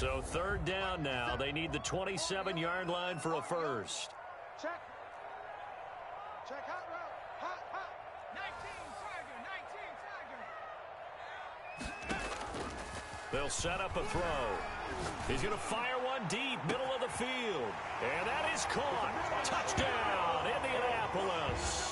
So third down now. They need the 27-yard line for a first. Check. Check hot route. Hot, hot. 19 Tiger. 19 Tiger. They'll set up a throw. He's going to fire one deep, middle of the field. And that is caught. Touchdown, Indianapolis.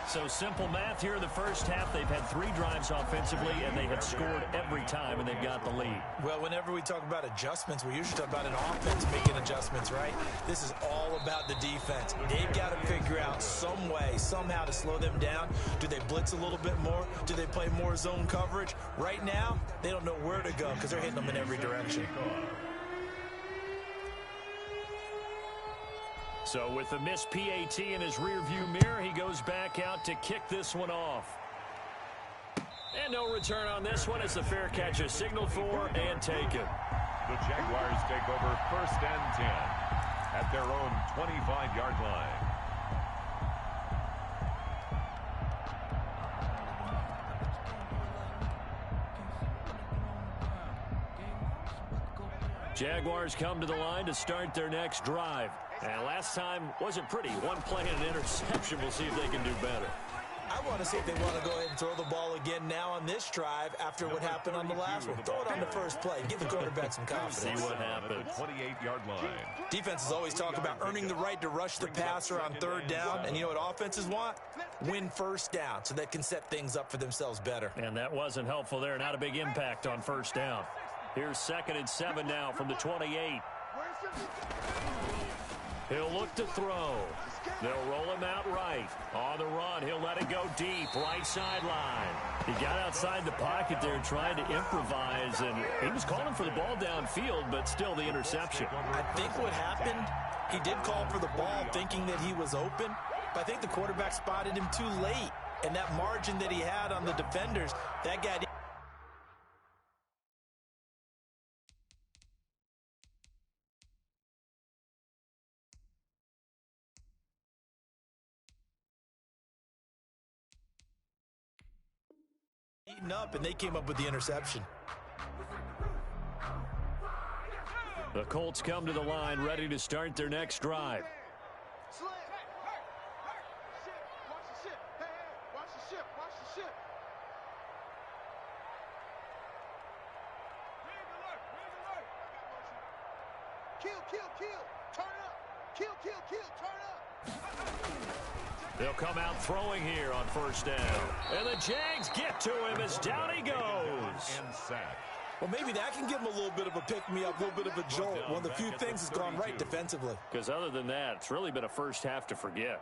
So simple math here in the first half. They've had 3 drives offensively, and they have scored every time, and they've got the lead. Well, whenever we talk about adjustments, we usually talk about an offense making adjustments, right? This is all about the defense. They've got to figure out some way, somehow to slow them down. Do they blitz a little bit more? Do they play more zone coverage? Right now, they don't know where to go because they're hitting them in every direction. So with the missed PAT in his rearview mirror, he goes back out to kick this one off. And no return on this one as the fair catch is signaled for and taken. The Jaguars take over 1st and 10 at their own 25-yard line. Jaguars come to the line to start their next drive. And last time wasn't pretty. One play and an interception. We'll see if they can do better. I want to see if they want to go ahead and throw the ball again now on this drive after what happened on the last one. Throw it on the first play. Give the quarterback some confidence. See what happens. 28-yard line. Defenses always talk about earning the right to rush the passer on 3rd down. And you know what offenses want? Win 1st down so they can set things up for themselves better. And that wasn't helpful there. Not a big impact on 1st down. Here's 2nd and 7 now from the 28. He'll look to throw. They'll roll him out right. On the run, he'll let it go deep, right sideline. He got outside the pocket there trying to improvise, and he was calling for the ball downfield, but still the interception. I think what happened, he did call for the ball thinking that he was open, but I think the quarterback spotted him too late. And that margin that he had on the defenders, that got up, and they came up with the interception. The Colts come to the line ready to start their next drive. They'll come out throwing here on 1st down. And the Jags get to him as down he goes. Well, maybe that can give him a little bit of a pick-me-up, a little bit of a jolt. One of the few things that's gone right defensively. Because other than that, it's really been a first half to forget.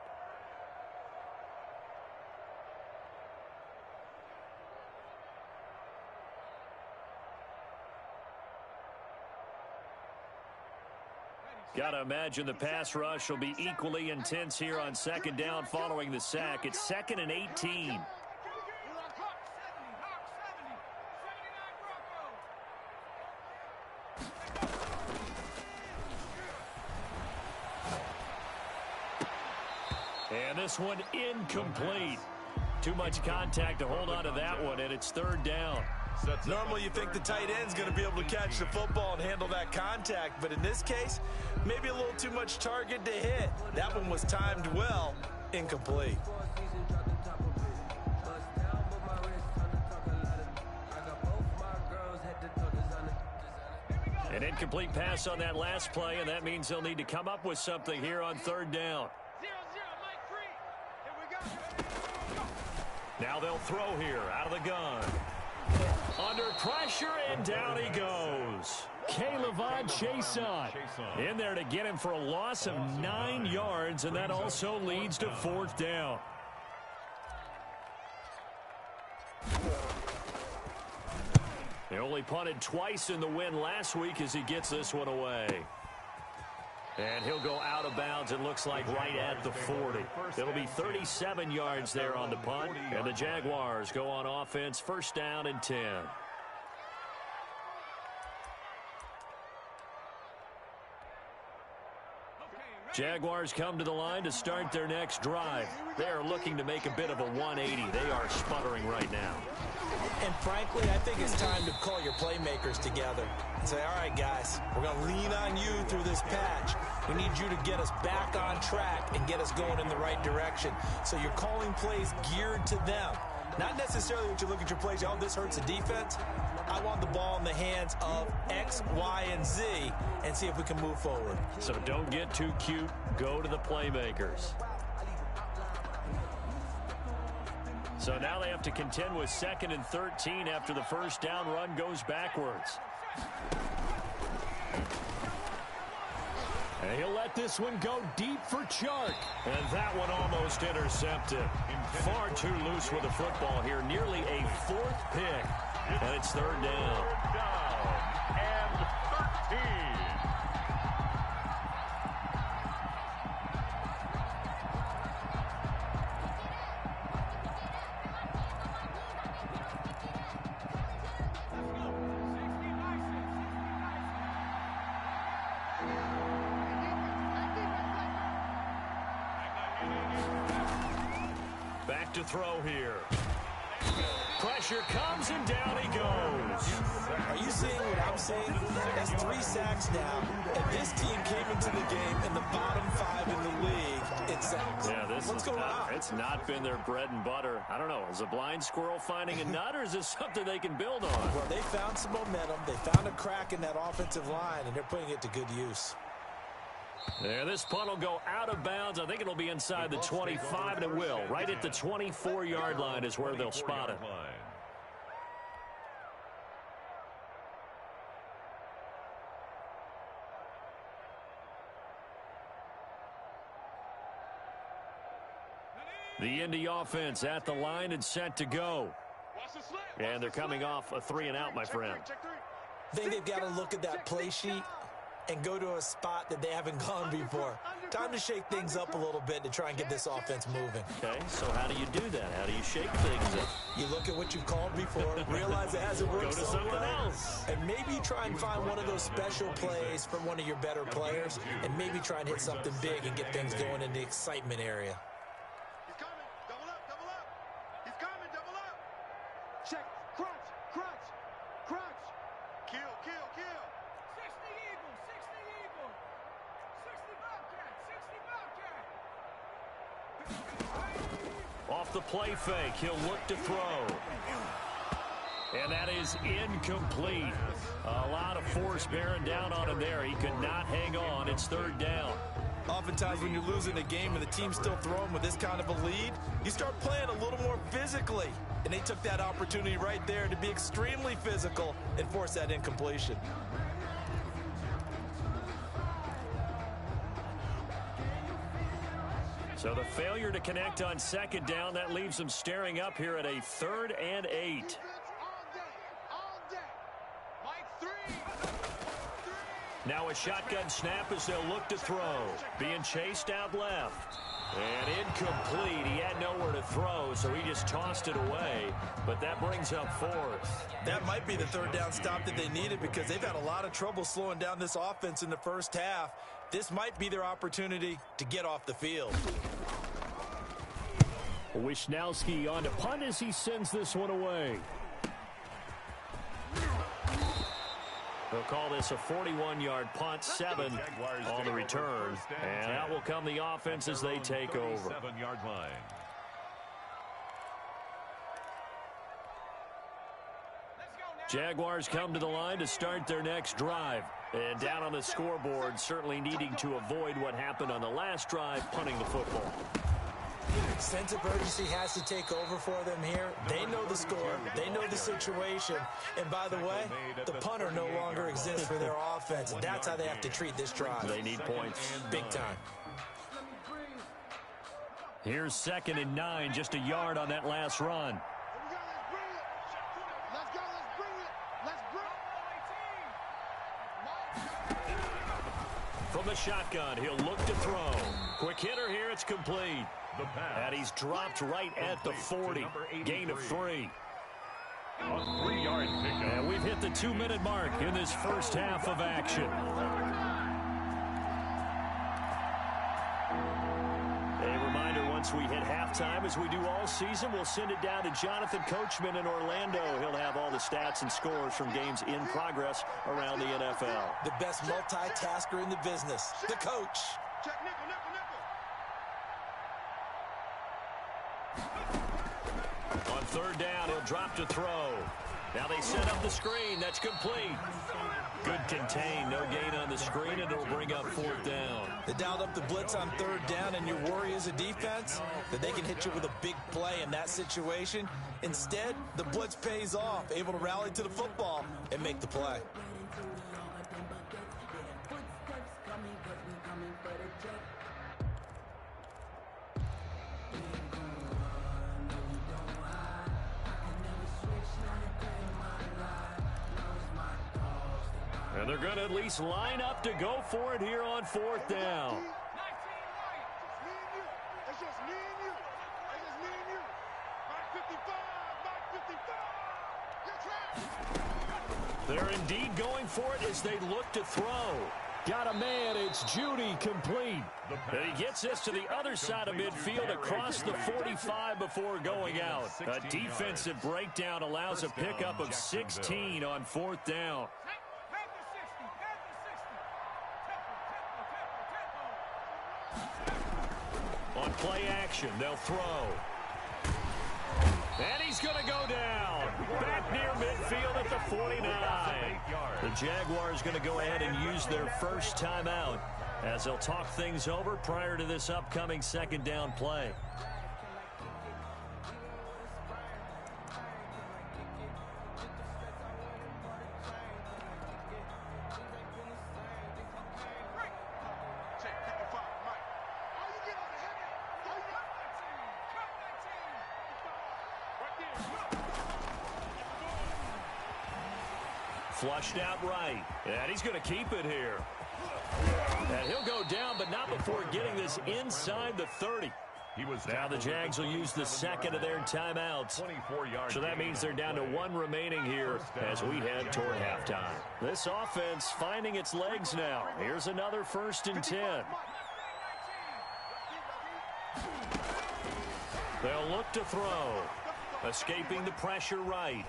Got to imagine the pass rush will be equally intense here on 2nd down following the sack. It's 2nd and 18. And this one incomplete. Too much contact to hold on to that one, and it's 3rd down. Normally you think the tight end's going to be able to catch the football and handle that contact, but in this case, maybe a little too much target to hit. That one was timed well, incomplete. An incomplete pass on that last play, and that means they'll need to come up with something here on 3rd down. Now they'll throw here out of the gun. Under pressure, and down he goes. K'Lavon Chaisson in there to get him for a loss of 9 yards, and that also leads to 4th down. They only punted twice in the win last week as he gets this one away. And he'll go out of bounds, it looks like, right at the 40. It'll be 37 yards there on the punt. And the Jaguars go on offense, 1st down and 10. Jaguars come to the line to start their next drive. They are looking to make a bit of a 180. They are sputtering right now. And frankly, I think it's time to call your playmakers together and say, all right, guys, we're going to lean on you through this patch. We need you to get us back on track and get us going in the right direction. So you're calling plays geared to them. Not necessarily what you look at your plays, oh, this hurts the defense. I want the ball in the hands of X, Y, and Z and see if we can move forward. So don't get too cute. Go to the playmakers. So now they have to contend with 2nd and 13 after the first down run goes backwards. And he'll let this one go deep for Chark. And that one almost intercepted. Far too loose with the football here. Nearly a 4th pick. And it's 3rd down. 3rd down and 13. Back to throw here. Pressure comes and down he goes. Are you seeing what I'm seeing? That's 3 sacks now, and this team came into the game in the bottom 5 in the league in sacks. Yeah, What's going on? It's not been their bread and butter. I don't know. Is a blind squirrel finding a nut, or is this something they can build on? Well, they found some momentum. They found a crack in that offensive line, and they're putting it to good use. There, this punt will go out of bounds. I think it'll be inside the 25, and it will. Right at the 24-yard line is where they'll spot it. The Indy offense at the line and set to go. And they're coming off a 3-and-out, my friend. I think they've got to look at that play sheet and go to a spot that they haven't gone before. Time to shake things up a little bit to try and get this offense moving. Okay, so how do you do that? How do you shake things up? You look at what you've called before, realize it hasn't worked Go to so something well, else. and maybe you try and find one of those special plays from one of your better players, and maybe try and hit something big and get things going in the excitement area. He's coming. Double up, double up. He's coming, double up. Check. Crunch, crunch, crunch. Kill, kill, kill. 60 Eagle, 60 Eagle. 60 Bobcat, 60 Bobcat. Off the play fake, he'll look to throw. And that is incomplete. A lot of force bearing down on him there. He could not hang on. It's 3rd down. Oftentimes when you're losing a game and the team's still throwing with this kind of a lead, you start playing a little more physically. And they took that opportunity right there to be extremely physical and force that incompletion. So the failure to connect on 2nd down, that leaves them staring up here at a 3rd and 8. All day. Mike 3. Now a shotgun snap as they'll look to throw. Being chased out left. And incomplete. He had nowhere to throw, so he just tossed it away. But that brings up 4th. That might be the 3rd down stop that they needed because they've had a lot of trouble slowing down this offense in the first half. This might be their opportunity to get off the field. Wisnowski on to punt as he sends this one away. They'll call this a 41-yard punt, 7 on the return. And out will come the offense as they take over. 7-yard line. Jaguars come to the line to start their next drive. And down on the scoreboard, certainly needing to avoid what happened on the last drive, punting the football. Sense of urgency has to take over for them here. They know the score. They know the situation. And by the way, the punter no longer exists for their offense. That's how they have to treat this drive. They need points. Big time. Here's 2nd and 9, just a yard on that last run. Let's go, let's bring it. Let's bring it. From the shotgun, he'll look to throw. Quick hitter here, it's complete. And he's dropped right at the 40. Gain of 3. A 3-yard pickup. And we've hit the 2-minute mark in this first half of action. A reminder once once we hit halftime, as we do all season, we'll send it down to Jonathan Coachman in Orlando. He'll have all the stats and scores from games in progress around the NFL. The best multitasker in the business, the coach. Check nickel, nickel, nickel. On third down, he'll drop to throw. Now they set up the screen. That's complete. Good contain. No gain on the screen, and it'll bring up fourth down. They dialed up the blitz on third down, and your worry as a defense that they can hit you with a big play in that situation. Instead, the blitz pays off, able to rally to the football and make the play. And they're going to at least line up to go for it here on fourth down. It's just me and you. It's just me and you. Mark 55, Mark 55. You're trapped. They're indeed going for it as they look to throw. Got a man. It's Judy, complete. And he gets this to the other side of midfield across the 45 before going out. A defensive breakdown allows a pickup of 16 on fourth down. On play action, they'll throw. And he's going to go down. Back near midfield at the 49. The Jaguars going to go ahead and use their first timeout as they'll talk things over prior to this upcoming second down play. Flushed out right, and he's going to keep it here. And he'll go down, but not before getting this inside the 30. Now the Jags will use the second of their timeouts. So that means they're down to one remaining here as we head toward halftime. This offense finding its legs now. Here's another 1st and 10. They'll look to throw. Escaping the pressure right.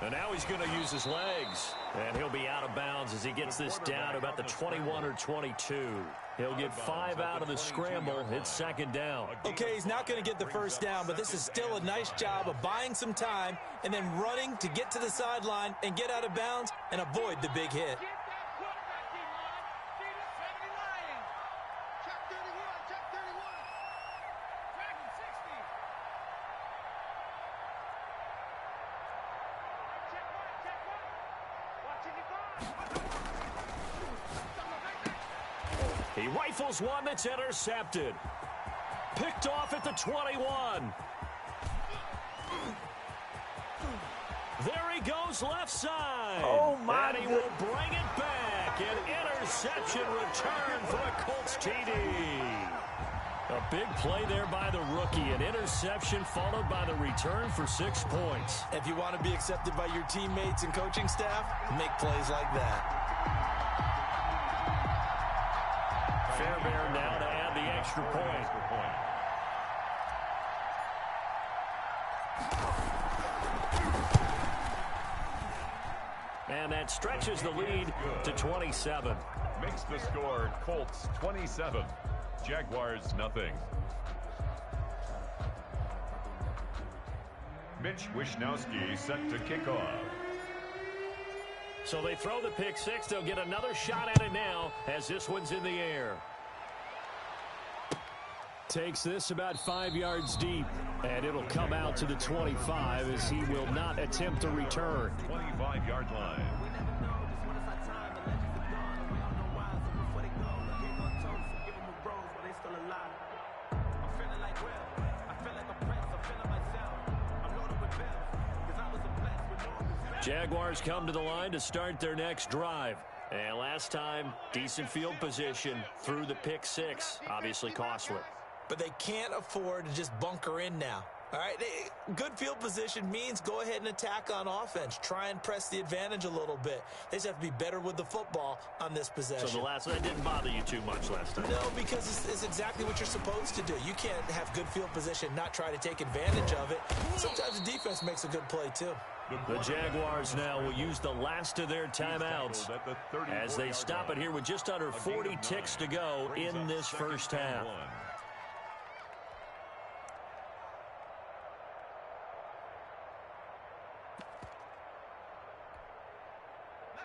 And now he's going to use his legs. And he'll be out of bounds as he gets this down to about the 21 or 22. He'll get 5 out of the scramble. It's second down. Okay, he's not going to get the first down, but this is still a nice job of buying some time and then running to get to the sideline and get out of bounds and avoid the big hit. He rifles one that's intercepted. Picked off at the 21. There he goes left side. Oh, my. And he will bring it back. An interception return for a Colts TD. A big play there by the rookie. An interception followed by the return for 6 points. If you want to be accepted by your teammates and coaching staff, make plays like that. Fairbairn now to add the extra point. And that stretches the lead to 27. Makes the score Colts 27, Jaguars nothing. Mitch Wishnowsky set to kick off. So they throw the pick six. They'll get another shot at it now as this one's in the air. Takes this about 5 yards deep, and it'll come out to the 25 as he will not attempt to return. 25-yard line. Jaguars come to the line to start their next drive. And last time, decent field position through the pick six. Obviously costly. But they can't afford to just bunker in now. All right, good field position means go ahead and attack on offense. Try and press the advantage a little bit. They just have to be better with the football on this possession. So the last one didn't bother you too much last time? No, because it's exactly what you're supposed to do. You can't have good field position, not try to take advantage of it. Sometimes the defense makes a good play, too. The Jaguars now will use the last of their timeouts as they stop it here with just under 40 ticks to go in this first half.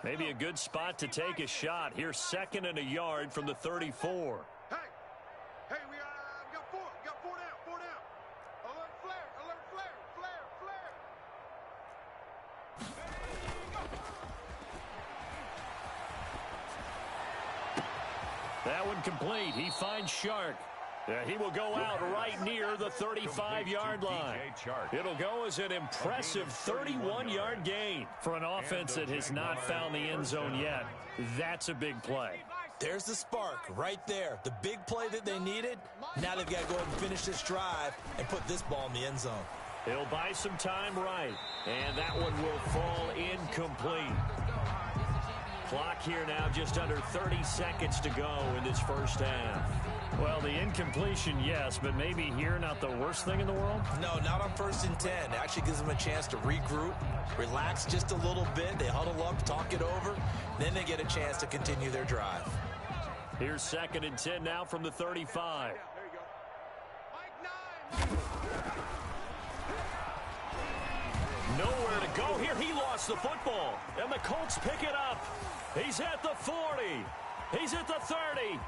Maybe a good spot to take a shot. Here's 2nd and a yard from the 34. Hey, we got four down, Alert flare, flare. That one complete. He finds Shark. He will go out right near the 35-yard line. It'll go as an impressive 31-yard gain for an offense that has not found the end zone yet. That's a big play. There's the spark right there. The big play that they needed. Now they've got to go ahead and finish this drive and put this ball in the end zone. He'll buy some time right, and that one will fall incomplete. Clock here now just under 30 seconds to go in this first half. Well, the incompletion, yes, but maybe here not the worst thing in the world? No, not on 1st and 10. It actually gives them a chance to regroup, relax just a little bit. They huddle up, talk it over. Then they get a chance to continue their drive. Here's 2nd and 10 now from the 35. There you go. Mike 9. Nowhere to go here. He lost the football, and the Colts pick it up. He's at the 40. He's at the 30.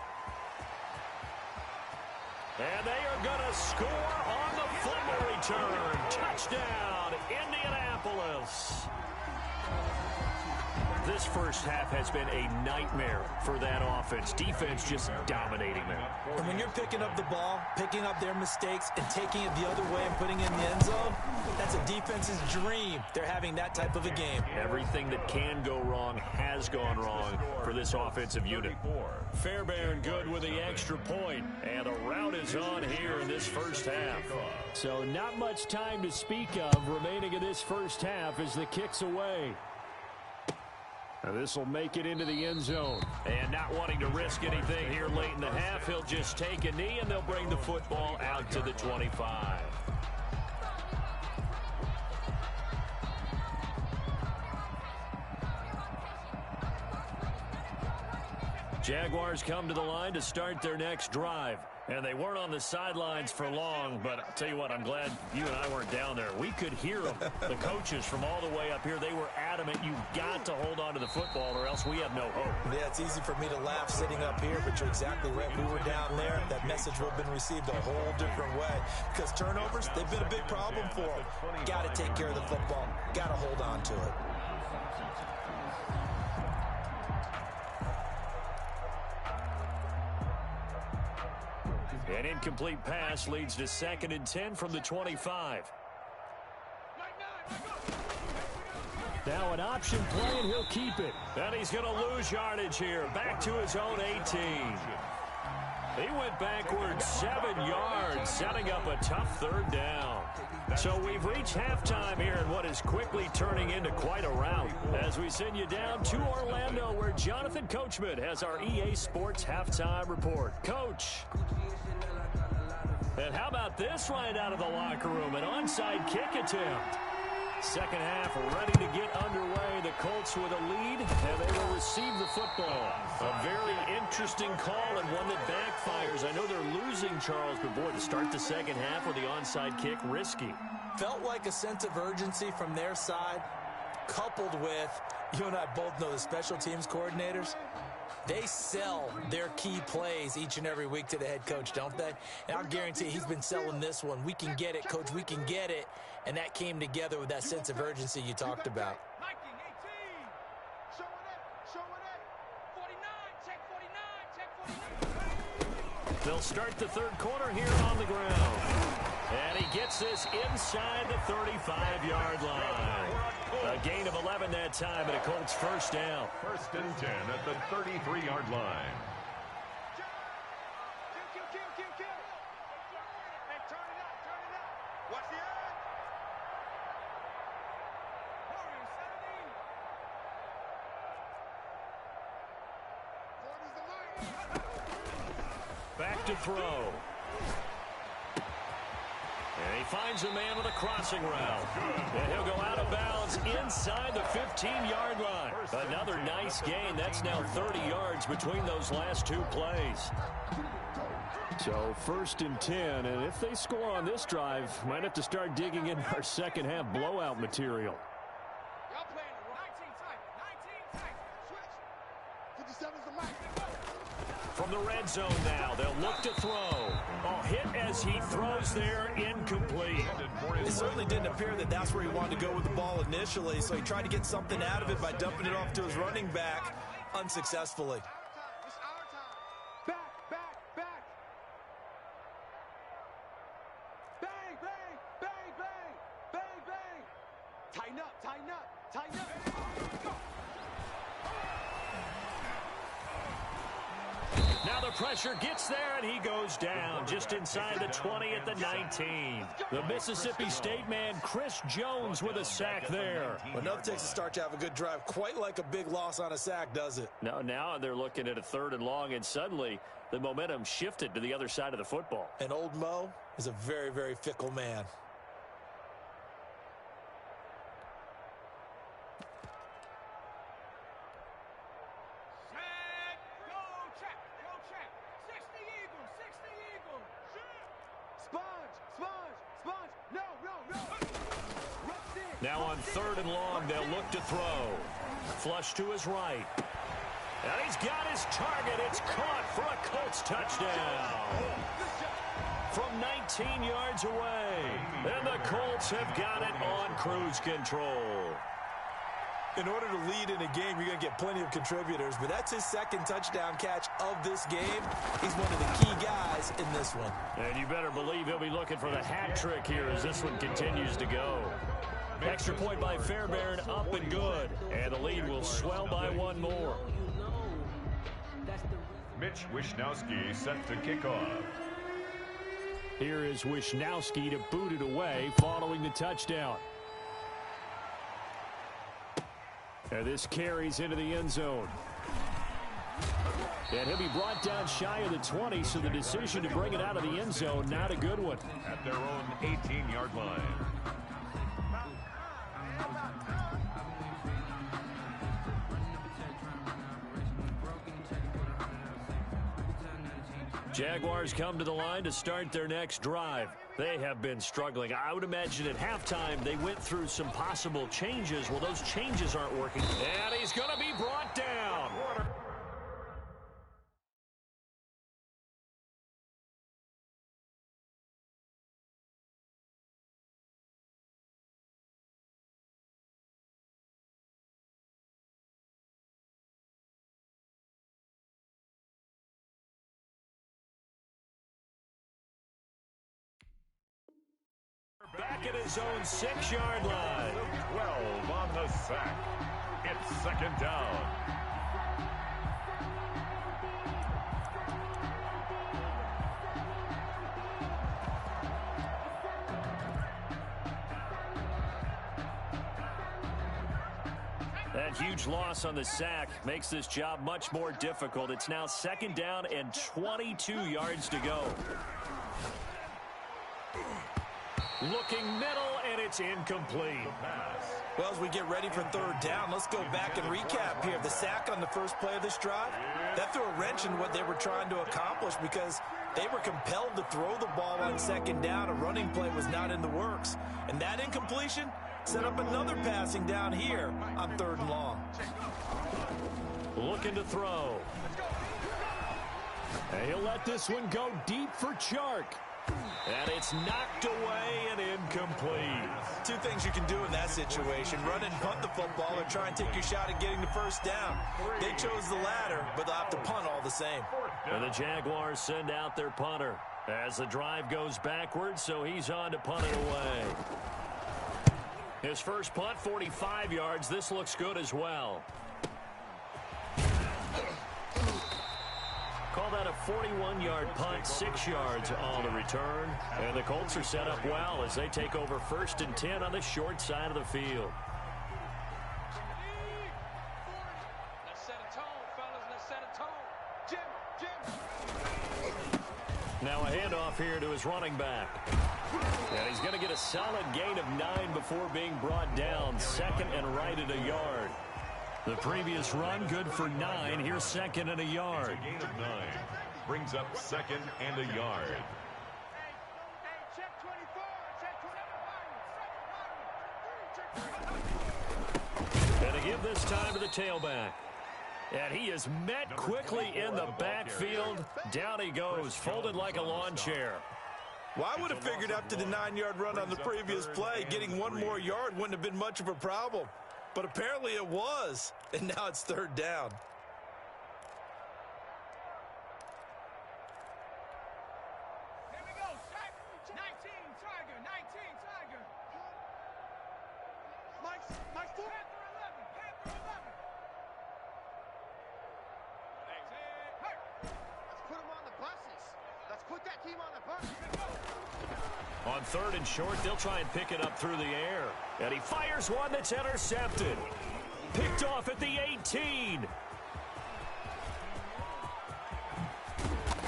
And they are going to score on the fumble return. Touchdown, Indianapolis. This first half has been a nightmare for that offense. Defense just dominating them. And when you're picking up the ball, picking up their mistakes, and taking it the other way and putting it in the end zone, that's a defense's dream. They're having that type of a game. Everything that can go wrong has gone wrong for this offensive unit. Fairbairn good with the extra point, and a rout is on here in this first half. So not much time to speak of remaining in this first half as the kick's away. This will make it into the end zone. And not wanting to risk anything here late in the half, he'll just take a knee, and they'll bring the football out to the 25. Jaguars come to the line to start their next drive. And they weren't on the sidelines for long, but I'll tell you what, I'm glad you and I weren't down there. We could hear them. The coaches from all the way up here, they were adamant, you've got to hold on to the football or else we have no hope. Yeah, it's easy for me to laugh sitting up here, but you're exactly right. We were down there. That message would have been received a whole different way. Because turnovers, they've been a big problem for them. Got to take care of the football. Got to hold on to it. An incomplete pass leads to 2nd and 10 from the 25. Now an option play, and he'll keep it. And he's going to lose yardage here. Back to his own 18. He went backwards 7 yards, setting up a tough 3rd down. So we've reached halftime here in what is quickly turning into quite a rout as we send you down to Orlando, where Jonathan Coachman has our EA Sports halftime report. Coach. And how about this right out of the locker room? An onside kick attempt. Second half ready to get underway. The Colts with a lead, and they will receive the football. A very interesting call and one that backfires. I know they're losing, Charles, but boy, to start the second half with the onside kick, risky. Felt like a sense of urgency from their side, coupled with, you and I both know the special teams coordinators. They sell their key plays each and every week to the head coach, don't they? And I'll guarantee he's been selling this one. We can get it, coach. We can get it. And that came together with that sense of urgency you talked about. They'll start the third quarter here on the ground. And he gets this inside the 35-yard line. A gain of 11 that time, and a Colts first down. 1st and 10 at the 33-yard line. Kill. Hey, turn it up. Watch the Back to throw. And he finds a man with a crossing route. And he'll go out of bounds inside the 15-yard line. Another nice gain. That's now 30 yards between those last two plays. So 1st and 10, and if they score on this drive, might have to start digging in our second half blowout material. Y'all playing the 19 type. 19 type. Switch. 57's the mic. From the red zone now, they'll look to throw. Oh, hit as he throws there, incomplete. It certainly didn't appear that that's where he wanted to go with the ball initially, so he tried to get something out of it by dumping it off to his running back unsuccessfully. It's our time. Back, back, back. Bang, bang, bang, bang, bang, bang. Tighten up, tighten up, tighten up. Now the pressure gets there, and he goes down just inside the 20 at the 19. The Mississippi State man, Chris Jones, with a sack there. Well, enough takes to start to have a good drive. Quite like a big loss on a sack, does it? Now they're looking at a 3rd and long, and suddenly the momentum shifted to the other side of the football. And old Mo is a very, very fickle man. Now on 3rd and long, they'll look to throw. Flush to his right. And he's got his target. It's caught for a Colts touchdown. From 19 yards away. And the Colts have got it on cruise control. In order to lead in a game, you're going to get plenty of contributors, but that's his 2nd touchdown catch of this game. He's one of the key guys in this one. And you better believe he'll be looking for the hat trick here as this one continues to go. Extra point by Fairbairn, up and good. And the lead will swell by one more. Mitch Wishnowsky set to kick off. Here is Wishnowsky to boot it away following the touchdown. And this carries into the end zone. And he'll be brought down shy of the 20, so the decision to bring it out of the end zone, not a good one. At their own 18-yard line. Jaguars come to the line to start their next drive. They have been struggling. I would imagine at halftime they went through some possible changes. Well, those changes aren't working. And he's going to be brought down. Back at his own 6-yard line. 12 on the sack. It's 2nd down. That huge loss on the sack makes this job much more difficult. It's now 2nd down and 22 yards to go. Looking middle, and it's incomplete. Well, as we get ready for 3rd down, let's go back and recap here. The sack on the first play of this drive, that threw a wrench in what they were trying to accomplish because they were compelled to throw the ball on 2nd down. A running play was not in the works. And that incompletion set up another passing down here on 3rd and long. Looking to throw. And he'll let this one go deep for Chark. And it's knocked away and incomplete. Two things you can do in that situation: run and punt the football, or try and take your shot at getting the 1st down. They chose the latter, but they'll have to punt all the same. And the Jaguars send out their punter as the drive goes backwards, so he's on to punt it away. His first punt, 45 yards. This looks good as well. Call that a 41-yard punt, 6 yards on the return. And the Colts are set up well as they take over 1st and 10 on the short side of the field. Let's set a tone, fellas. Let's set a tone. Jim. Now a handoff here to his running back. And he's going to get a solid gain of 9 before being brought down. Second and right at a yard. The previous run good for 9. Here's second and a yard. It's a gain of 9. Brings up second and a yard. Check 24. Check 24. And to give this time to the tailback. And he is met quickly in the backfield. Down he goes, folded like a lawn chair. Well, I would have figured after the 9-yard run on the previous play, getting 1 more yard wouldn't have been much of a problem. But apparently it was, and now it's third down. Here we go, check. 19, Tiger, 19, Tiger. Mike's 4. Panther 11. Let's put him on the buses. Let's put that team on the bus. On third and short, they'll try and pick it up through the air. And he fires one that's intercepted. Picked off at the 18.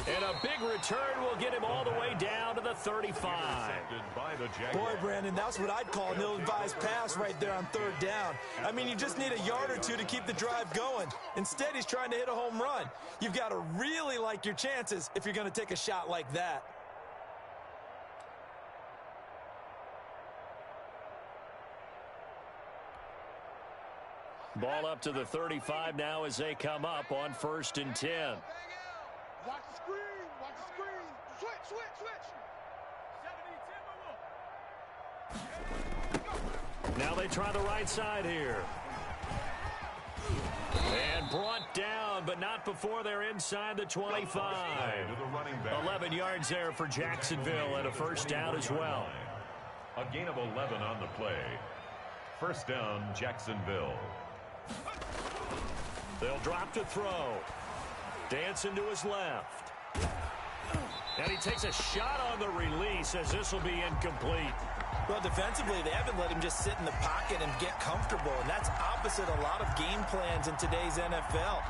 And a big return will get him all the way down to the 35. Boy, Brandon, that's what I'd call an ill-advised pass right there on third down. I mean, you just need a yard or two to keep the drive going. Instead, he's trying to hit a home run. You've got to really like your chances if you're going to take a shot like that. Ball up to the 35 now as they come up on 1st and 10. Watch the screen. Watch the screen. Switch. 70-10. Now they try the right side here. And brought down, but not before they're inside the 25. 11 yards there for Jacksonville and a first down as well. A gain of 11 on the play. First down, Jacksonville. They'll drop to throw. Dancing to his left. And he takes a shot on the release as this will be incomplete. Well, defensively, they haven't let him just sit in the pocket and get comfortable, and that's opposite a lot of game plans in today's NFL.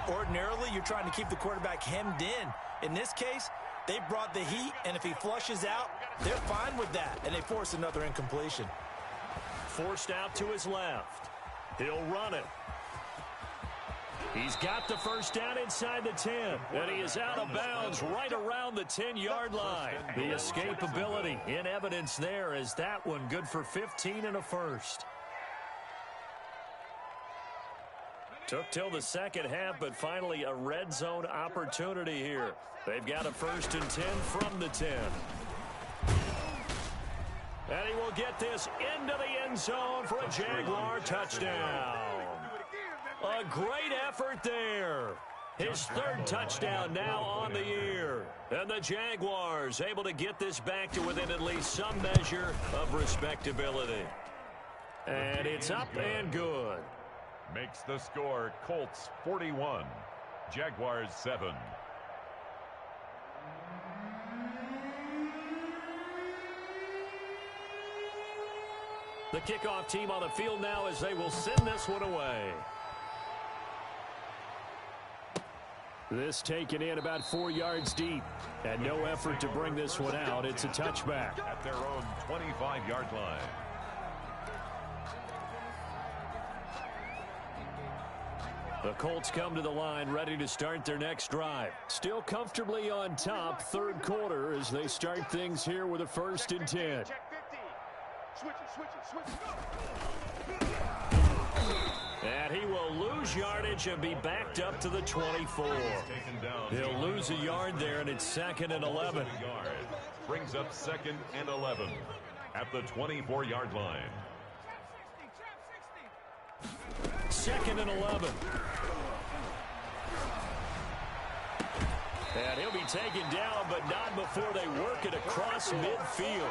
Ordinarily, you're trying to keep the quarterback hemmed in. In this case, they brought the heat, and if he flushes out, they're fine with that, and they force another incompletion. Forced out to his left. He'll run it. He's got the first down inside the 10, and he is out of bounds right around the 10-yard line. The escapability in evidence there as that one good for 15 and a first. Took till the second half, but finally a red zone opportunity here. They've got a 1st and 10 from the 10. And he will get this into the end zone for a Jaguar touchdown. A great effort there. His 3rd touchdown now on the year. And the Jaguars able to get this back to within at least some measure of respectability. And it's up and good. Makes the score Colts 41, Jaguars 7. The kickoff team on the field now as they will send this one away. This taken in about 4 yards deep. And no effort to bring this one out. It's a touchback. At their own 25-yard line. The Colts come to the line ready to start their next drive. Still comfortably on top, 3rd quarter as they start things here with a 1st and 10. Switch it. And he will lose yardage and be backed up to the 24. He'll lose a yard there, and it's 2nd and 11. Brings up 2nd and 11 at the 24-yard line. 2nd and 11. And he'll be taken down, but not before they work it across midfield.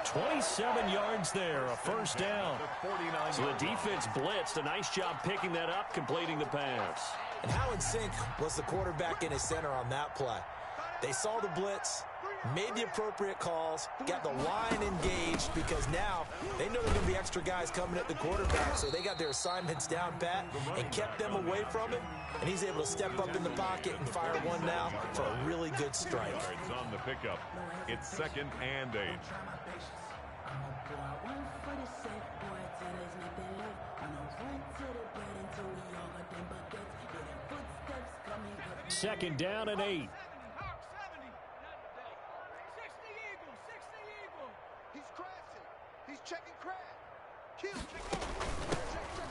27 yards there, a first down. So the defense blitzed. A nice job picking that up, completing the pass. And how in sync was the quarterback in his center on that play? They saw the blitz, made the appropriate calls, got the line engaged because now they know there are going to be extra guys coming at the quarterback, so they got their assignments down pat and kept them away from him, and he's able to step up in the pocket and fire one now for a really good strike. Yards on the pickup. It's 2nd and 8. Second down and 8. He's crashing. He's checking crash. Kill.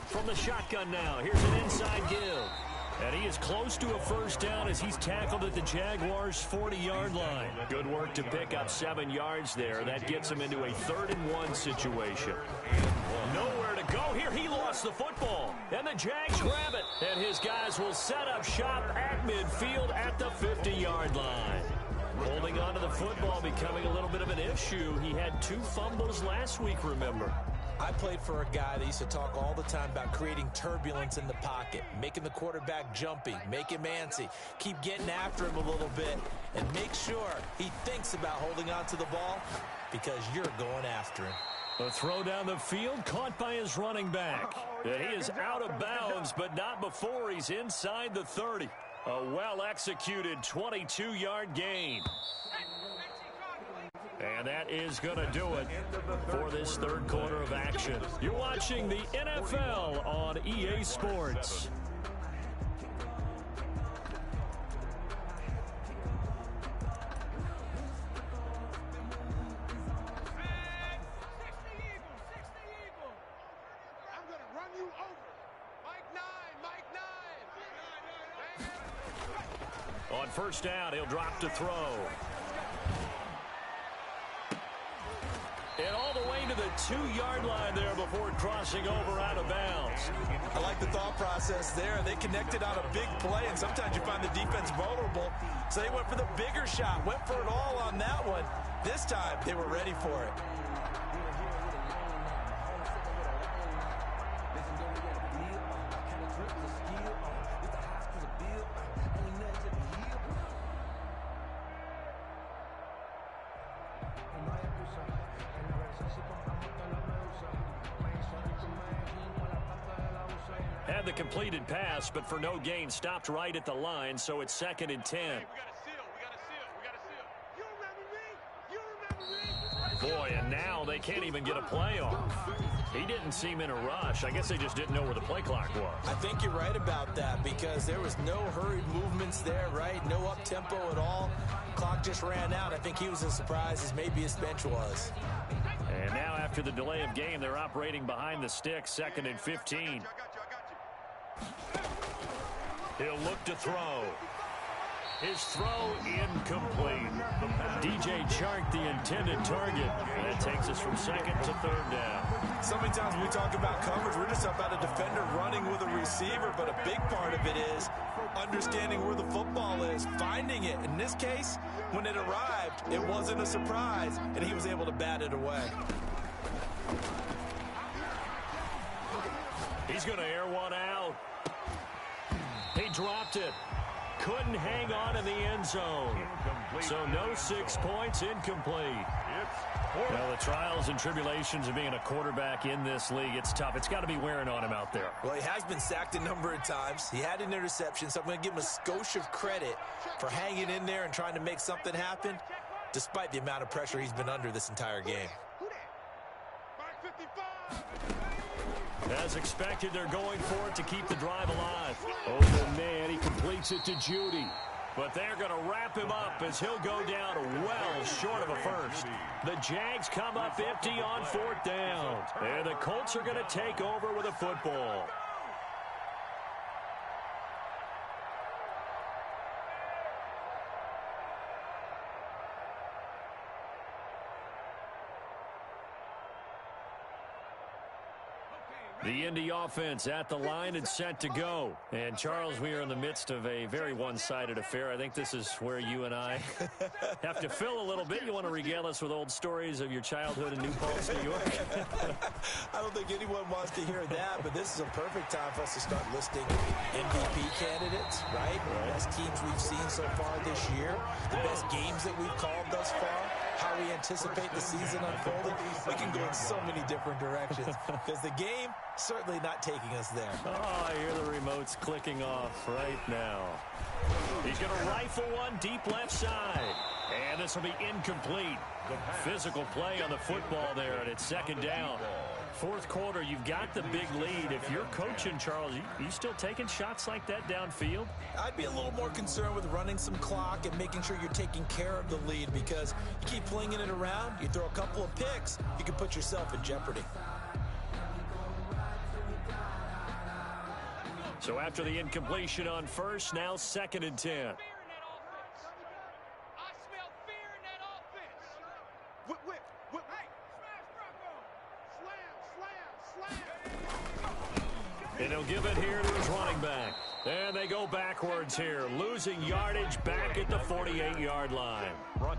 From the shotgun now, here's an inside give. And he is close to a first down as he's tackled at the Jaguars' 40-yard line. Good work to pick up 7 yards there. That gets him into a 3rd and 1 situation. Nowhere to go here. He lost the football. And the Jags grab it. And his guys will set up shop at midfield at the 50-yard line. Holding on to the football becoming a little bit of an issue. He had 2 fumbles last week, remember. I played for a guy that used to talk all the time about creating turbulence in the pocket, making the quarterback jumpy, make him antsy, keep getting after him a little bit, and make sure he thinks about holding on to the ball because you're going after him. A throw down the field caught by his running back. And he is out of bounds, but not before he's inside the 30. A well-executed 22-yard gain. And that is going to do it for this 3rd quarter of action. You're watching the NFL on EA Sports. I'm going to run you over. Mike 9. On first down, he'll drop to throw. And all the way to the 2-yard line there before crossing over out of bounds. I like the thought process there. They connected on a big play, and sometimes you find the defense vulnerable. So they went for the bigger shot, went for it all on that one. This time, they were ready for it. Had the completed pass, but for no gain, stopped right at the line, so it's 2nd and 10. We got a seal. You remember me? Boy, and now they can't even get a play off. He didn't seem in a rush. I guess they just didn't know where the play clock was. I think you're right about that because there was no hurried movements there, right? No up-tempo at all. Clock just ran out. I think he was as surprised as maybe his bench was. And now after the delay of game, they're operating behind the sticks, 2nd and 15. I got you. He'll look to throw. His throw incomplete. DJ Chark, the intended target. And that takes us from 2nd to 3rd down. So many times when we talk about coverage, we're just about a defender running with a receiver, but a big part of it is understanding where the football is, finding it. In this case, when it arrived, it wasn't a surprise, and he was able to bat it away. He's going to air one out. He dropped it. Couldn't hang on in the end zone. So no 6 points, incomplete. Well, the trials and tribulations of being a quarterback in this league, it's tough. It's got to be wearing on him out there. Well, he has been sacked a number of times. He had an interception, so I'm going to give him a skosh of credit for hanging in there and trying to make something happen, despite the amount of pressure he's been under this entire game. As expected, they're going for it to keep the drive alive. Open man, he completes it to Judy. But they're going to wrap him up as he'll go down well short of a first. The Jags come up empty on 4th down. And the Colts are going to take over with a football. The Indy offense at the line and set to go. And, Charles, we are in the midst of a very one-sided affair. I think this is where you and I have to fill a little bit. You want to regale us with old stories of your childhood in New Paltz, New York? I don't think anyone wants to hear that, but this is a perfect time for us to start listing MVP candidates, right? The best teams we've seen so far this year, the best games that we've called thus far, how we anticipate the season unfolding. We can go in so many different directions because the game certainly not taking us there. Oh, I hear the remotes clicking off right now. He's going to rifle one deep left side. And this will be incomplete. Physical play on the football there, and it's second down. Fourth quarter, you've got the big lead. If you're coaching, Charles, you still taking shots like that downfield? I'd be a little more concerned with running some clock and making sure you're taking care of the lead, because you keep flinging it around, you throw a couple of picks, you can put yourself in jeopardy. So after the incompletion on first, now 2nd and 10. And he'll give it here to his running back. And they go backwards here, losing yardage back at the 48-yard line.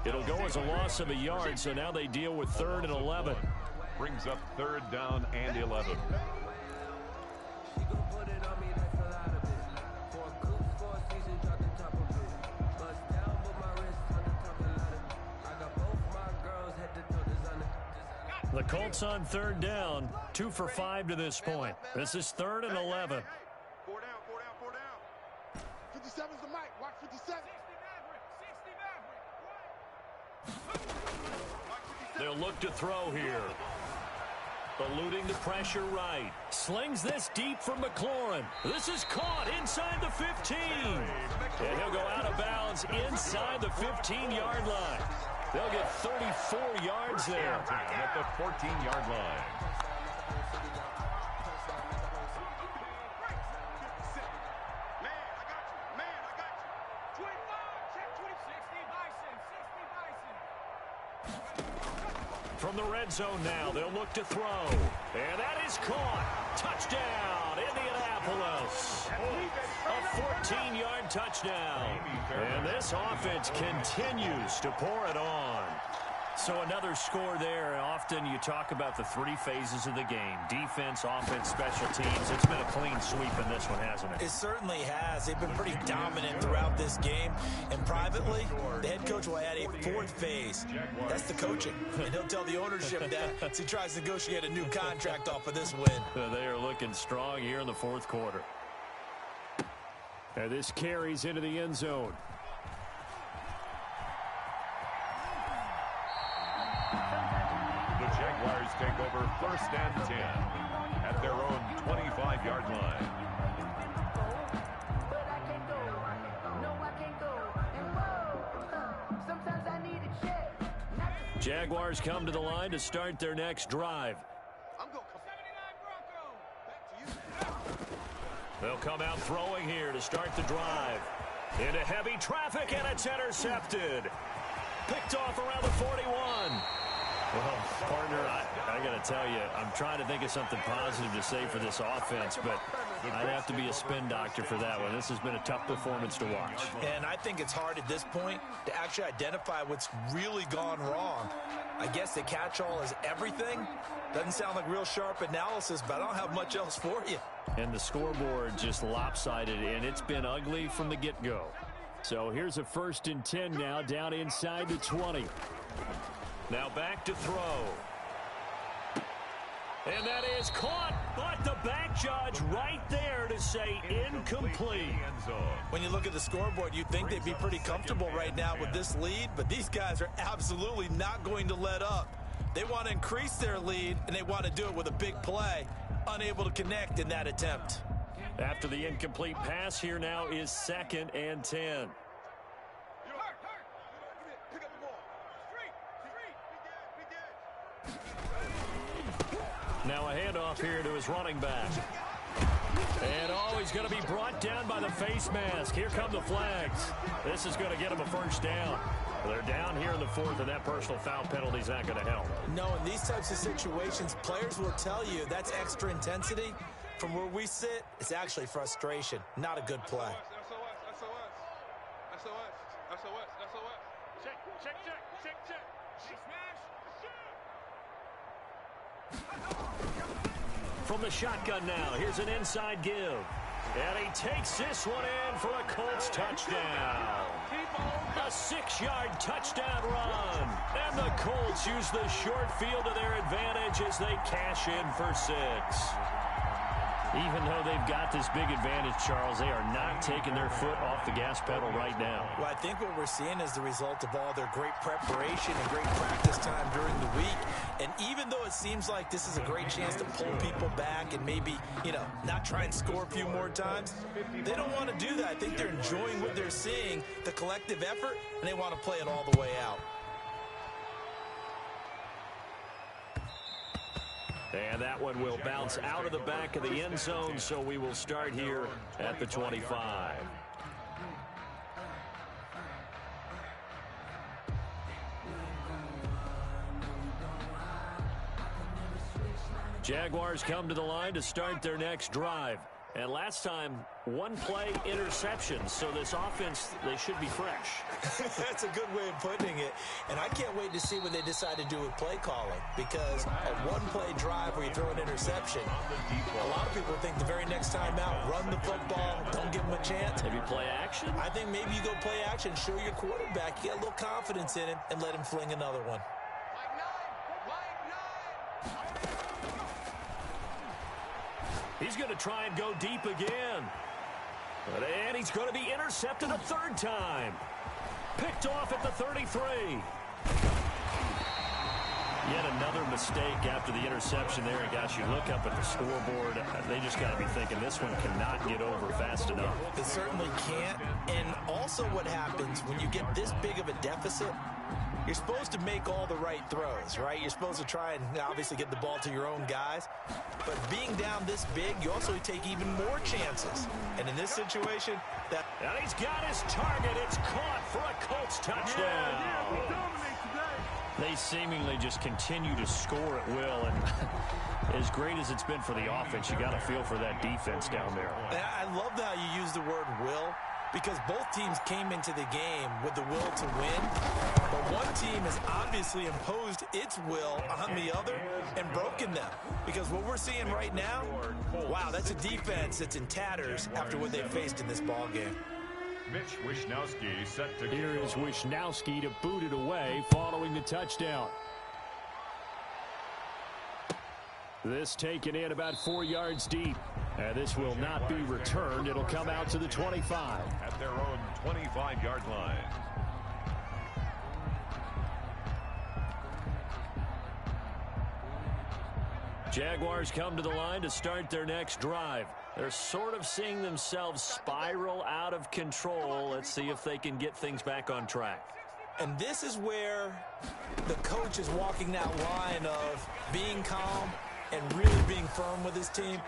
It'll go as a loss of a yard, so now they deal with 3rd and 11. Brings up 3rd down and 11. The Colts on 3rd down, 2 for 5 to this point. This is 3rd and 11. 4 down, 4 down, 4 down. 57's the mic. Watch 57. 60 Maverick. They'll look to throw here. Eluding the pressure right. Slings this deep from McLaurin. This is caught inside the 15. And he'll go out of bounds inside the 15-yard line. They'll get 34 yards there. At the 14-yard line. From the red zone now, they'll look to throw. And that is caught. Touchdown, Indianapolis. A 14-yard touchdown. And this offense continues to pour it on. So another score there. Often you talk about the 3 phases of the game. Defense, offense, special teams. It's been a clean sweep in this one, hasn't it? It certainly has. They've been pretty dominant throughout this game. And privately, the head coach will add a 4th phase. That's the coaching. And he'll tell the ownership that as he tries to negotiate a new contract off of this win. They are looking strong here in the 4th quarter. And this carries into the end zone. The Jaguars take over 1st and 10 at their own 25-yard line. Jaguars come to the line to start their next drive. They'll come out throwing here to start the drive. Into heavy traffic, and it's intercepted. Picked off around the 41. Well, partner, I got to tell you, I'm trying to think of something positive to say for this offense, but I'd have to be a spin doctor for that one. This has been a tough performance to watch. And I think it's hard at this point to actually identify what's really gone wrong. I guess the catch-all is everything. Doesn't sound like real sharp analysis, but I don't have much else for you. And the scoreboard just lopsided, and it's been ugly from the get-go. So here's a 1st and 10 now, down inside the 20. Now back to throw. And that is caught, but the back judge right there to say incomplete. When you look at the scoreboard, you'd think they'd be pretty comfortable right now with this lead, but these guys are absolutely not going to let up. They want to increase their lead, and they want to do it with a big play. Unable to connect in that attempt. After the incomplete pass, here now is 2nd and 10. Now a handoff here to his running back. And oh, he's going to be brought down by the face mask. Here come the flags. This is going to get him a first down. They're down here in the fourth, and that personal foul penalty is not going to help. No, in these types of situations, players will tell you that's extra intensity. From where we sit, it's actually frustration. Not a good play. From the shotgun now, here's an inside give. And he takes this one in for a Colts touchdown. A 6-yard touchdown run. And the Colts use the short field to their advantage as they cash in for 6. Even though they've got this big advantage, Charles, they are not taking their foot off the gas pedal right now. Well, I think what we're seeing is the result of all their great preparation and great practice time during the week. And even though it seems like this is a great chance to pull people back and maybe, not try and score a few more times, they don't want to do that. I think they're enjoying what they're seeing, the collective effort, and they want to play it all the way out. And that one will bounce out of the back of the end zone, so we will start here at the 25. Jaguars come to the line to start their next drive. And last time, one play interception. So this offense, they should be fresh. That's a good way of putting it. And I can't wait to see what they decide to do with play calling. Because a one-play drive where you throw an interception, a lot of people think the very next time out, run the football, don't give them a chance. Maybe play action? I think maybe you go play action, show your quarterback, you get a little confidence in him, and let him fling another one. He's going to try and go deep again. And he's going to be intercepted a third time. Picked off at the 33. Yet another mistake after the interception there. And gosh, you look up at the scoreboard, they just got to be thinking this one cannot get over fast enough. It certainly can't. And also what happens when you get this big of a deficit, you're supposed to make all the right throws, right? You're supposed to try and obviously get the ball to your own guys. But being down this big, you also take even more chances. And in this situation, that... And he's got his target. It's caught for a Colts touchdown. They seemingly just continue to score at will. And as great as it's been for the offense, you got to feel for that defense down there. I love how you use the word will, because both teams came into the game with the will to win. But one team has obviously imposed its will on the other and broken them. Because what we're seeing right now, wow, that's a defense that's in tatters after what they faced in this ball game. Mitch Wishnowski set to Here is Wishnowski to boot it away following the touchdown. This taken in about 4 yards deep. And this will not be returned. It'll come out to the 25. At their own 25-yard line. Jaguars come to the line to start their next drive. They're sort of seeing themselves spiral out of control. Let's see if they can get things back on track. And this is where the coach is walking that line of being calm and really being firm with his team.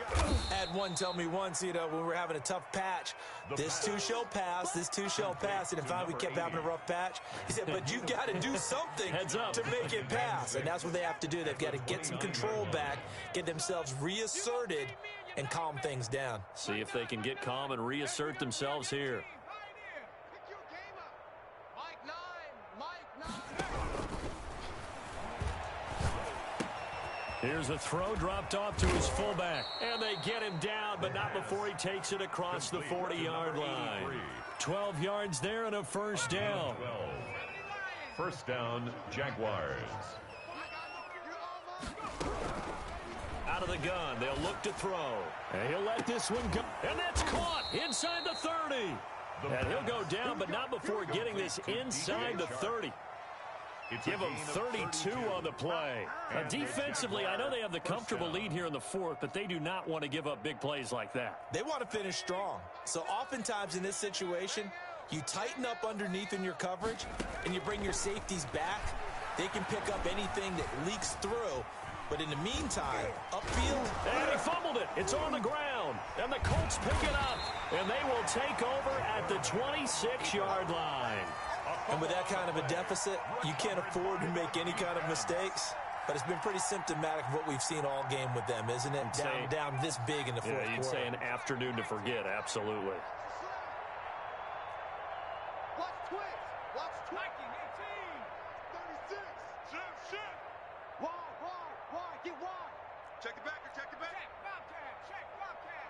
I had one tell me once, when we were having a tough patch, this too shall pass, this too shall pass. And in fact, we kept having a rough patch. He said, but you got to do something to make it pass. And that's what they have to do. They've got to get some control back, get themselves reasserted, and calm things down. See if they can get calm and reassert themselves here. Here's a throw dropped off to his fullback. And they get him down, but not before he takes it across the 40-yard line. 12 yards there and a first down. First down, Jaguars. Out of the gun, they'll look to throw. And he'll let this one go. And that's caught inside the 30. And he'll go down, but not before getting this inside the 30. Give them 32 on the play. Defensively, I know they have the comfortable lead here in the fourth, but they do not want to give up big plays like that. They want to finish strong. So oftentimes in this situation, you tighten up underneath in your coverage, and you bring your safeties back. They can pick up anything that leaks through. But in the meantime, upfield... And he fumbled it. It's on the ground. down. And the Colts pick it up. And they will take over at the 26-yard line. And with that kind of a deficit, you can't afford to make any kind of mistakes. But it's been pretty symptomatic of what we've seen all game with them, isn't it? Down this big in the fourth quarter. You'd say an afternoon to forget, absolutely. Watch Twix. Watch Twix. 36. Shift. Wide. Get wide. Check the backer. Check the backer. Check Bobcat.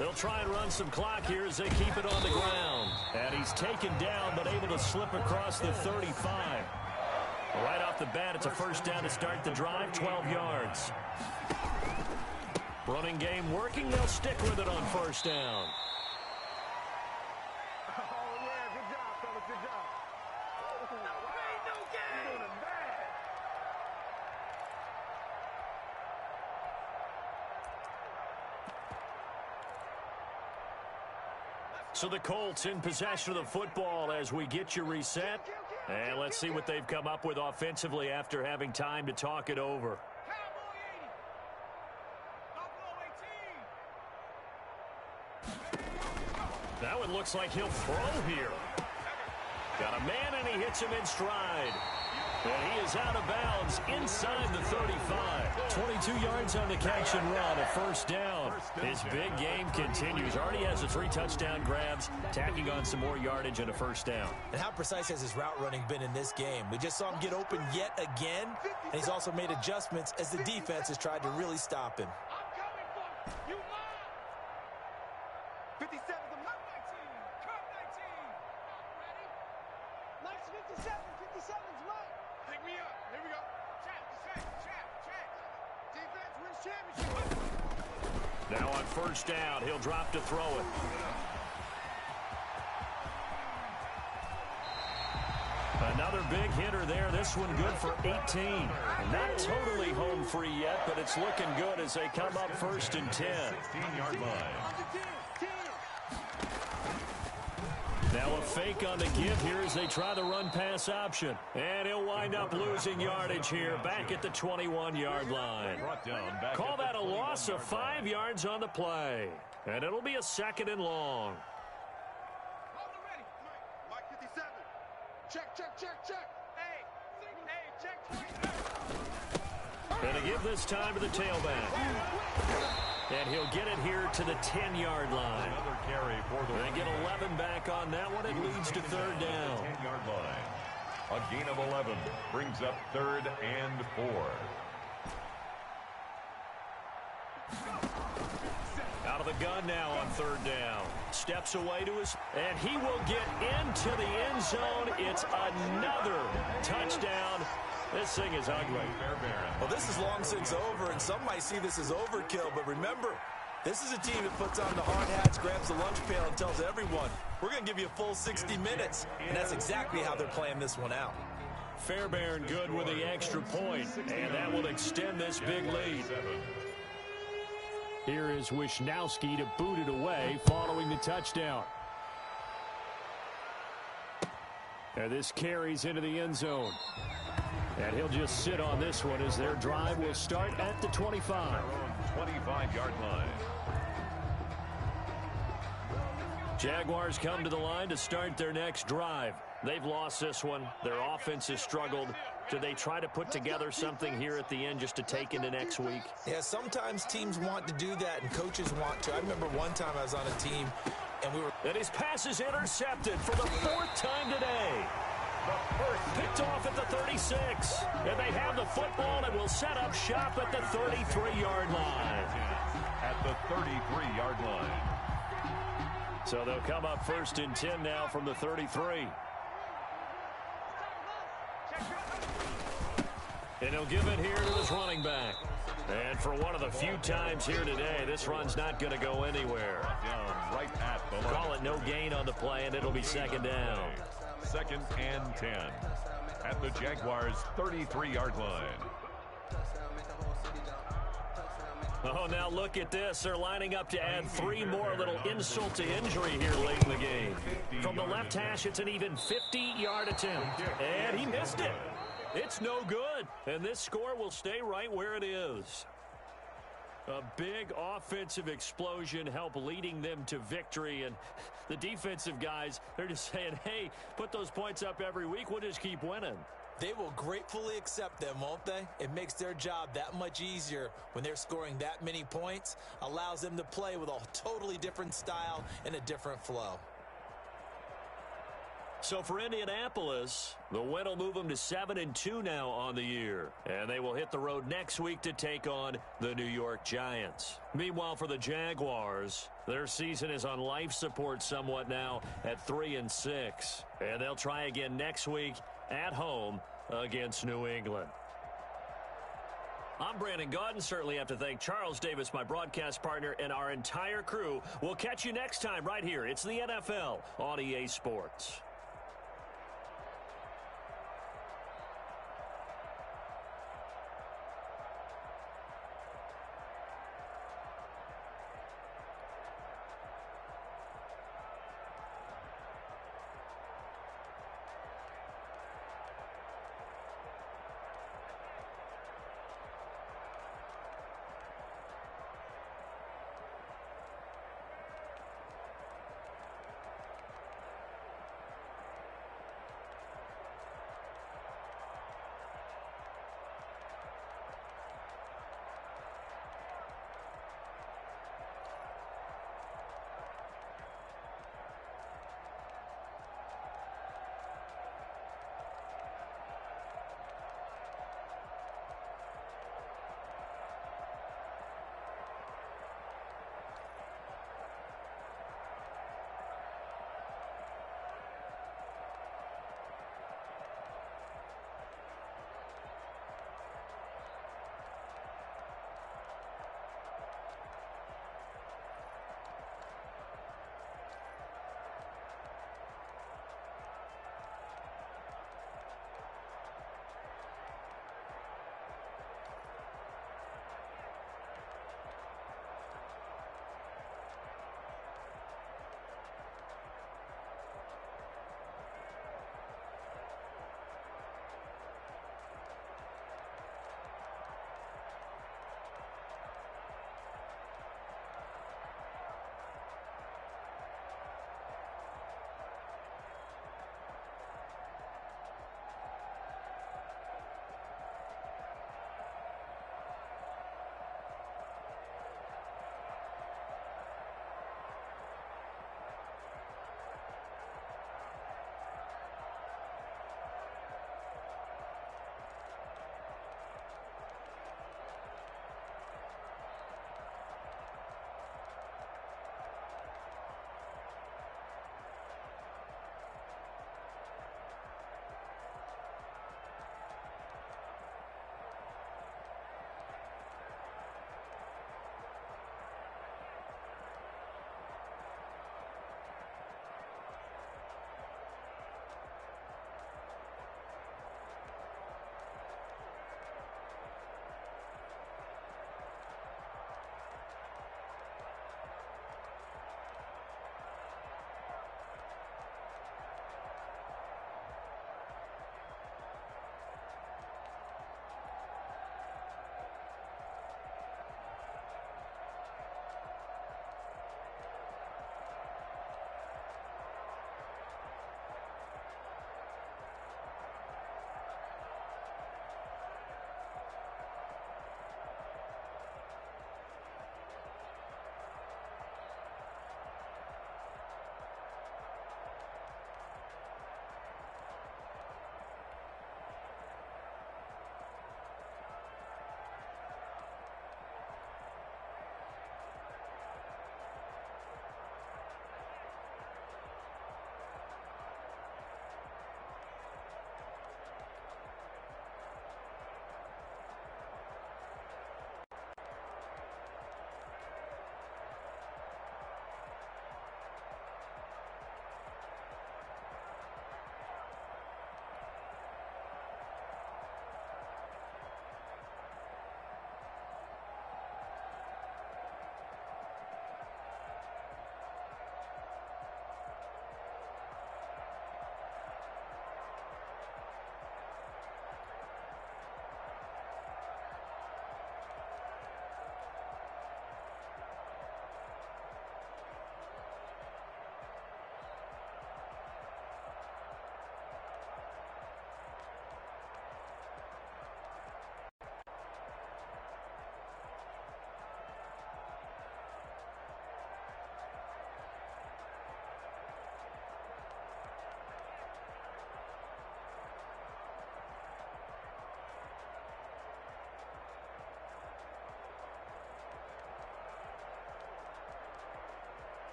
They'll try and run some clock here as they keep it on the ground. And he's taken down, but able to slip across the 35. Right off the bat, it's a first down to start the drive, 12 yards. Running game working. They'll stick with it on first down. Oh, yeah. Good job, fellas. Good job. No game. So the Colts in possession of the football as we get you reset. And let's see what they've come up with offensively after having time to talk it over. Now it looks like he'll throw here. Got a man and he hits him in stride. And he is out of bounds inside the 35. 22 yards on the catch and run, a first down. His big game continues. Already has the 3 touchdown grabs, tacking on some more yardage and a first down. And how precise has his route running been in this game? We just saw him get open yet again, and he's also made adjustments as the defense has tried to really stop him. I'm coming for you. You mine. 57 to 19. Cut 19. Ready? Mike's 57. 57's Mike. Pick me up. Here we go. Check. Defense wins championship. Now on first down, he'll drop to throw it. Another big hitter there. This one good for 18. Not totally home free yet, but it's looking good as they come up first and 10. 16-yard line. Now a fake on the give here as they try the run-pass option. And he'll wind up losing yardage here back at the 21-yard line. Call that a loss of 5 yards on the play. And it'll be a second and long. Mike 57. Check. Hey, check. And to give this time to the tailback. And he'll get it here to the 10-yard line. Another carry for the. They get 11 back on that one. It leads to third down. 10-yard line. A gain of 11 brings up 3rd and 4. Out of the gun now on third down. Steps away to his, and he will get into the end zone. It's another touchdown. This thing is ugly. Well, this is long since over, and some might see this as overkill, but remember, this is a team that puts on the hard hats, grabs the lunch pail, and tells everyone, we're going to give you a full 60 minutes, and that's exactly how they're playing this one out. Fairbairn good with the extra point, and that will extend this big lead. Here is Wisnowski to boot it away following the touchdown. And this carries into the end zone. And he'll just sit on this one as their drive will start at the 25. 25-yard line. Jaguars come to the line to start their next drive. They've lost this one. Their offense has struggled. Do they try to put together something here at the end just to take into next week? Yeah, sometimes teams want to do that and coaches want to. I remember one time I was on a team and we were... And his pass is intercepted for the 4th time today. Picked off at the 36. And they have the football and will set up shop at the 33-yard line. At the 33-yard line. So they'll come up first and 10 now from the 33. And he'll give it here to his running back. And for one of the few times here today, this run's not going to go anywhere. Down right at the line. Call it no gain on the play, and it'll be second down. 2nd and 10 at the Jaguars' 33-yard line. Oh, now look at this. They're lining up to add 3 more, little insult to injury here late in the game. From the left hash, it's an even 50-yard attempt. And he missed it. It's no good. And this score will stay right where it is. A big offensive explosion helped leading them to victory. And the defensive guys, they're just saying, hey, put those points up every week. We'll just keep winning. They will gratefully accept them, won't they? It makes their job that much easier when they're scoring that many points. Allows them to play with a totally different style and a different flow. So for Indianapolis, the win will move them to 7-2 now on the year. And they will hit the road next week to take on the New York Giants. Meanwhile, for the Jaguars, their season is on life support somewhat now at 3-6. And they'll try again next week at home against New England. I'm Brandon Gaudin. Certainly have to thank Charles Davis, my broadcast partner, and our entire crew. We'll catch you next time right here. It's the NFL on EA Sports.